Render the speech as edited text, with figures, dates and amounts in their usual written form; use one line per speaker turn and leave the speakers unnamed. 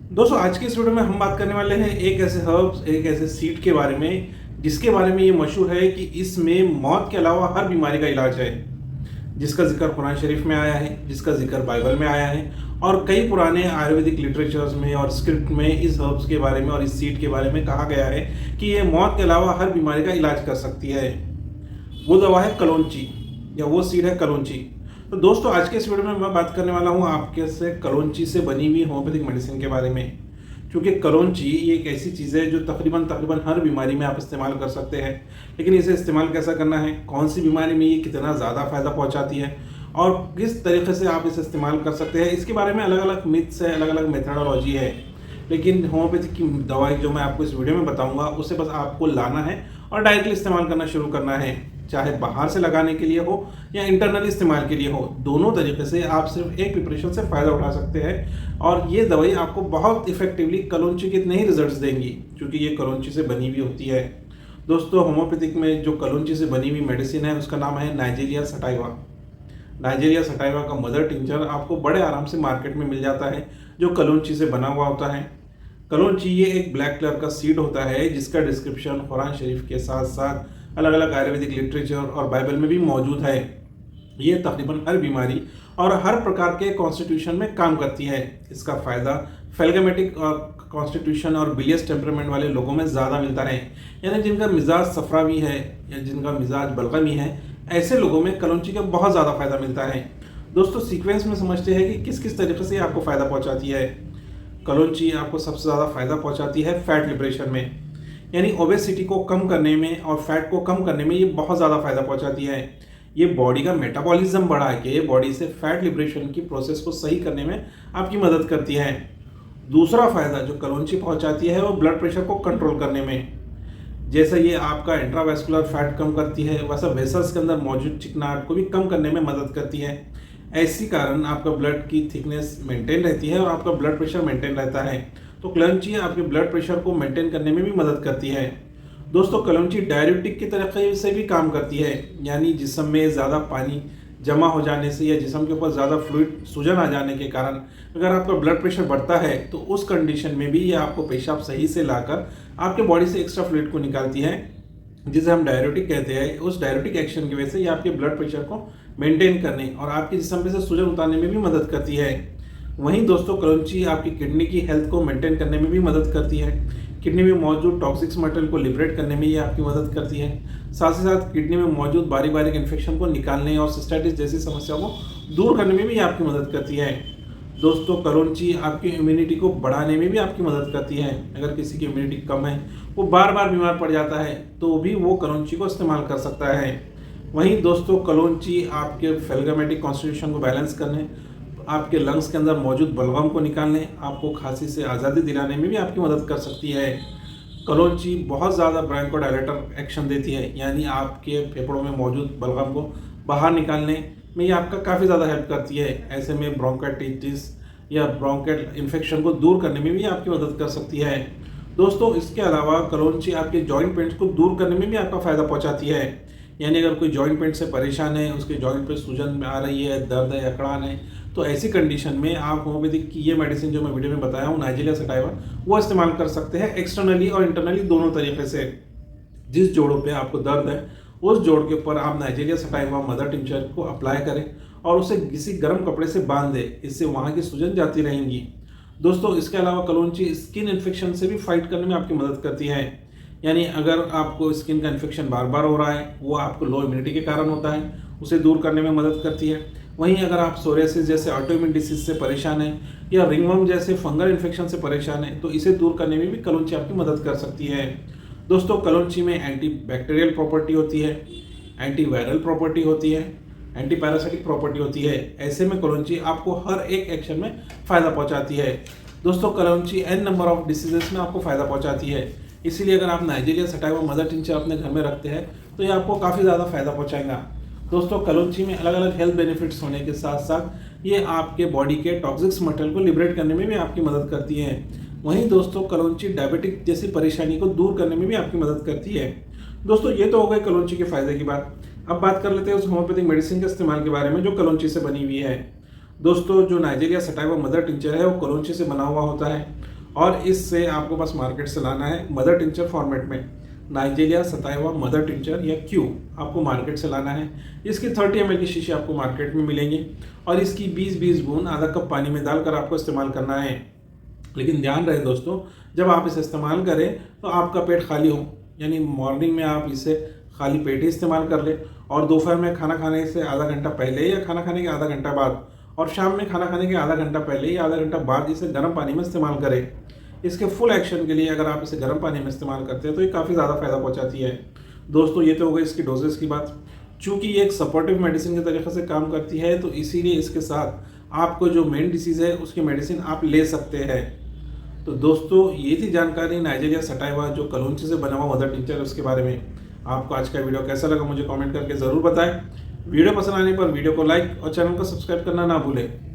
दोस्तों आज की इस वीडियो में हम बात करने वाले हैं एक ऐसे हर्ब्स, एक ऐसे सीड के बारे में जिसके बारे में ये मशहूर है कि इसमें मौत के अलावा हर बीमारी का इलाज है। जिसका जिक्र कुरान शरीफ में आया है, जिसका जिक्र बाइबल में आया है और कई पुराने आयुर्वेदिक लिटरेचर्स में और स्क्रिप्ट में इस हर्ब्स के बारे में और इस सीड के बारे में कहा गया है कि ये मौत के अलावा हर बीमारी का इलाज कर सकती है। वो दवा है कलौंजी या वो सीड है कलौंजी। तो दोस्तों आज के इस वीडियो में मैं बात करने वाला हूँ आपके से कलौंजी से बनी हुई होम्योपैथिक मेडिसिन के बारे में। क्योंकि कलौंजी ये एक ऐसी चीज़ है जो तकरीबन हर बीमारी में आप इस्तेमाल कर सकते हैं। लेकिन इसे इस्तेमाल कैसा करना है, कौन सी बीमारी में ये कितना ज़्यादा फ़ायदा पहुँचाती है और किस तरीके से आप इसे इस्तेमाल कर सकते हैं, इसके बारे में अलग अलग मिथ्स है, अलग अलग मेथडोलॉजी है। लेकिन होम्योपैथिक की दवाई जो मैं आपको इस वीडियो में बताऊंगा उसे बस आपको लाना है और डायरेक्टली इस्तेमाल करना शुरू करना है। चाहे बाहर से लगाने के लिए हो या इंटरनली इस्तेमाल के लिए हो, दोनों तरीके से आप सिर्फ एक प्रिपरेशन से फ़ायदा उठा सकते हैं। और ये दवाई आपको बहुत इफेक्टिवली कलौंजी के इतने ही रिजल्ट्स देंगी क्योंकि ये कलौंजी से बनी हुई होती है। दोस्तों होम्योपैथिक में जो कलौंजी से बनी हुई मेडिसिन है उसका नाम है नाइजीरिया सटाइवा। नाइजीरिया सटाइवा का मदर टिंचर आपको बड़े आराम से मार्केट में मिल जाता है जो कलौंजी से बना हुआ होता है। कलौंजी ये एक ब्लैक कलर का सीड होता है जिसका डिस्क्रिप्शन कुरान शरीफ के साथ साथ अलग अलग आयुर्वेदिक लिटरेचर और बाइबल में भी मौजूद है। ये तकरीबन हर बीमारी और हर प्रकार के कॉन्स्टिट्यूशन में काम करती है। इसका फ़ायदा फेल्गमेटिक कॉन्स्टिट्यूशन और बिलियस टेम्परामेंट वाले लोगों में ज़्यादा मिलता है, यानी जिनका मिजाज सफरावी है या जिनका मिजाज बलगमी है, ऐसे लोगों में कलौंजी का बहुत ज़्यादा फ़ायदा मिलता है। दोस्तों सीक्वेंस में समझते हैं कि किस किस तरीके से आपको फ़ायदा पहुँचाती है। कलौंजी आपको सबसे ज़्यादा फ़ायदा पहुँचाती है फैट लिबरेशन में, यानी ओबेसिटी को कम करने में और फैट को कम करने में ये बहुत ज़्यादा फ़ायदा पहुँचाती है। ये बॉडी का मेटाबॉलिज्म बढ़ा के बॉडी से फैट लिबरेशन की प्रोसेस को सही करने में आपकी मदद करती है। दूसरा फ़ायदा जो कलौंजी पहुँचाती है वो ब्लड प्रेशर को कंट्रोल करने में। जैसे ये आपका इंट्रावेस्कुलर फैट कम करती है, वैसा वेसल्स के अंदर मौजूद चिकनाहट को भी कम करने में मदद करती है। ऐसी कारण आपका ब्लड की थिकनेस मेंटेन रहती है और आपका ब्लड प्रेशर मेंटेन रहता है। तो कलौंजी आपके ब्लड प्रेशर को मेंटेन करने में भी मदद करती है। दोस्तों कलौंजी डाययूरेटिक की तरीके से भी काम करती है, यानी जिस्म में ज़्यादा पानी जमा हो जाने से या जिस्म के ऊपर ज़्यादा फ्लूइड सूजन आ जाने के कारण अगर आपका ब्लड प्रेशर बढ़ता है तो उस कंडीशन में भी ये आपको पेशाब सही से लाकर आपके बॉडी से एक्स्ट्रा फ्लूइड को निकालती है, जिसे हम डाययूरेटिक कहते हैं। उस डाययूरेटिक एक्शन की वजह से ये आपके ब्लड प्रेशर को मेंटेन करने और आपके जिस्म में से सूजन उतारने में भी मदद करती है। वहीं दोस्तों कलौंजी आपकी किडनी की हेल्थ को मेंटेन करने में भी मदद करती है। किडनी में मौजूद टॉक्सिक्स मटेरियल को लिबरेट करने में ये आपकी मदद करती है। साथ ही साथ किडनी में मौजूद बारीक बारीक इन्फेक्शन को निकालने और सिस्टाइटिस जैसी समस्याओं को दूर करने में भी आपकी मदद करती है। दोस्तों कलौंजी आपकी इम्यूनिटी को बढ़ाने में भी आपकी मदद करती है। अगर किसी की इम्यूनिटी कम है, वो बार बार बीमार पड़ जाता है, तो भी वो कलौंजी को इस्तेमाल कर सकता है। वहीं दोस्तों कलौंजी आपके फेल्गमेटिक कॉन्स्टिट्यूशन को बैलेंस करने, आपके लंग्स के अंदर मौजूद बलगम को निकालने, आपको खांसी से आज़ादी दिलाने में भी आपकी मदद कर सकती है। कलौंजी बहुत ज़्यादा ब्रोंकोडायलेटर एक्शन देती है, यानी आपके फेफड़ों में मौजूद बलगम को बाहर निकालने में ये आपका काफ़ी ज़्यादा हेल्प करती है। ऐसे में ब्रोंकाइटिस या ब्रोंकाइल इन्फेक्शन को दूर करने में भी आपकी मदद कर सकती है। दोस्तों इसके अलावा कलौंजी आपके जॉइंट पेन्स को दूर करने में भी आपका फ़ायदा पहुँचाती है। यानी अगर कोई जॉइंट पेन से परेशान है, उसके जॉइंट पे सूजन आ रही है, दर्द है, अकड़ान है, तो ऐसी कंडीशन में आप होम्योपैथिक की ये मेडिसिन जो मैं वीडियो में बताया हूँ नाइजीरिया सटाइवा, वो इस्तेमाल कर सकते हैं एक्सटर्नली और इंटरनली दोनों तरीके से। जिस जोड़ों पे आपको दर्द है उस जोड़ के ऊपर आप नाइजीरिया सटाइवा मदर टिंचर को अप्लाई करें और उसे किसी गर्म कपड़े से बांध दें, इससे वहाँ की सूजन जाती रहेंगी। दोस्तों इसके अलावा कलौंजी स्किन इन्फेक्शन से भी फाइट करने में आपकी मदद करती है। यानी अगर आपको स्किन का इन्फेक्शन बार बार हो रहा है, वो आपको लो इम्यूनिटी के कारण होता है, उसे दूर करने में मदद करती है। वहीं अगर आप सोरियासिस जैसे ऑटोइम्यून डिसीज से परेशान हैं या रिंगवर्म जैसे फंगल इन्फेक्शन से परेशान हैं, तो इसे दूर करने में भी कलौंजी आपकी मदद कर सकती है। दोस्तों कलौंजी में एंटी बैक्टीरियल प्रॉपर्टी होती है, एंटी वायरल प्रॉपर्टी होती है, एंटी पैरासिटिक प्रॉपर्टी होती है। ऐसे में कलौंजी आपको हर एक एक्शन में फ़ायदा पहुँचाती है। दोस्तों कलौंजी एन नंबर ऑफ डिसीजेस में आपको फ़ायदा पहुँचाती है। इसीलिए अगर आप नाइजीरिया सटाइवा मदर टिंचर अपने घर में रखते हैं तो ये आपको काफ़ी ज़्यादा फ़ायदा पहुँचाएगा। दोस्तों कलौंजी में अलग अलग हेल्थ बेनिफिट्स होने के साथ साथ ये आपके बॉडी के टॉक्सिक्स मटेरियल को लिबरेट करने में भी आपकी मदद करती है। वहीं दोस्तों कलौंजी डायबिटिक जैसी परेशानी को दूर करने में भी आपकी मदद करती है। दोस्तों ये तो हो गए कलौंजी के फ़ायदे की बात। अब बात कर लेते हैं उस होम्योपैथिक मेडिसिन के इस्तेमाल के बारे में जो कलौंजी से बनी हुई है। दोस्तों जो नाइजीरिया सटाइवा मदर टिंचर है वो कलौंजी से बना हुआ होता है और इससे आपको बस मार्केट से लाना है मदर टिंचर फॉर्मेट में, नाइजीरिया सताइवा मदर टिंचर या क्यू आपको मार्केट से लाना है। इसकी 30 ml की शीशी आपको मार्केट में मिलेंगी और इसकी 20-20 बूंद आधा कप पानी में डालकर आपको इस्तेमाल करना है। लेकिन ध्यान रहे दोस्तों, जब आप इसे इस्तेमाल करें तो आपका पेट खाली हो, यानी मॉर्निंग में आप इसे खाली पेट ही इस्तेमाल कर लें और दोपहर में खाना खाने से आधा घंटा पहले या खाना खाने के आधा घंटा बाद और शाम में खाना खाने के आधा घंटा पहले या आधा घंटा बाद इसे गर्म पानी में इस्तेमाल करें। इसके फुल एक्शन के लिए अगर आप इसे गर्म पानी में इस्तेमाल करते हैं तो ये काफ़ी ज़्यादा फायदा पहुंचाती है। दोस्तों ये तो हो गई इसकी डोजेस की बात। चूँकि ये एक सपोर्टिव मेडिसिन के तरीके से काम करती है तो इसीलिए इसके साथ आपको जो मेन डिसीज़ है उसकी मेडिसिन आप ले सकते हैं। तो दोस्तों ये थी जानकारी नाइजीरिया सटाइवा जो कलौंजी से बना हुआ मदर टिंचर उसके बारे में। आपको आज का वीडियो कैसा लगा मुझे कमेंट करके ज़रूर बताएं। वीडियो पसंद आने पर वीडियो को लाइक और चैनल को सब्सक्राइब करना ना भूलें।